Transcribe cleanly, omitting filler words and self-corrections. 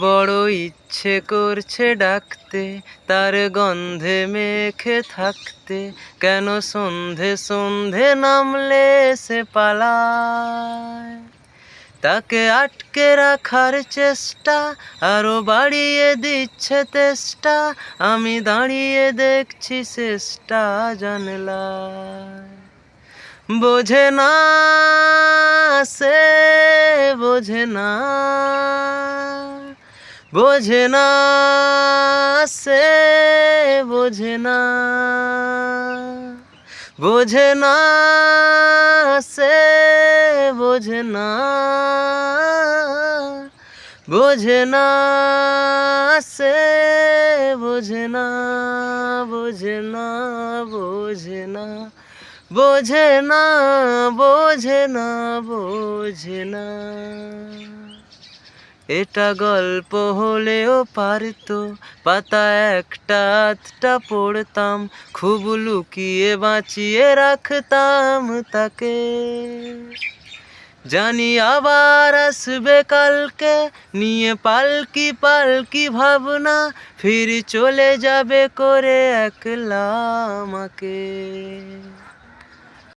বড় ইচ্ছে করছে ডাকতে, তার গন্ধে মেখে থাকতে, কেন সন্ধে সন্ধে নামলে সে পালায়। তাকে আটকে রাখার চেষ্টা আরো বাড়িয়ে দিচ্ছে তেষ্টা, আমি দাঁড়িয়ে দেখছি শেষটা জানলায়। বোঝে না সে, বোঝে না, বোঝে না সে, বোঝে না, বোঝে না সে, বোঝে না, বোঝে না সে, বোঝে না, বোঝে না, বোঝে না, বোঝে না, বোঝে না, বোঝে না। এটা গল্প হলেও পারতো, পাতা একটা আধটা পড়তাম, খুব লুকিয়ে বাঁচিয়ে রাখতাম তাকে। জানি আবার আসবে কালকে, নিয়ে পালকি পালকি ভাবনা, ফির চলে যাবে করে একলা আমাকে।